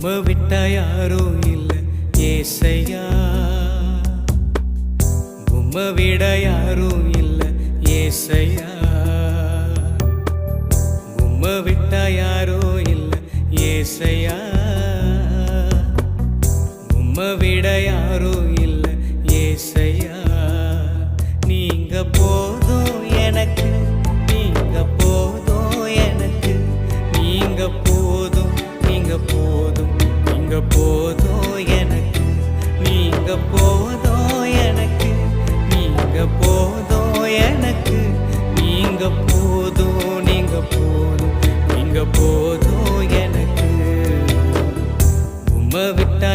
உம்மை விட்டா யாரும் இல்லை ஏசையா, உம்மை விட யாரும் இல்லை ஏசையா, உம்மை விட்டா யாரும் இல்லை ஏசையா, உம்மை விட யாரும் இல்லை ஏசையா. நீங்க போதும் எனக்கு, நீங்க போதும் எனக்கு, நீங்க போதும், நீங்க போதும், நீங்க போதும் எனக்கு, நீங்க போதும் எனக்கு, நீங்க போதும் எனக்கு, நீங்க போதும், நீங்க போதும், நீங்க போதும் எனக்கு. உம்மை விட்டா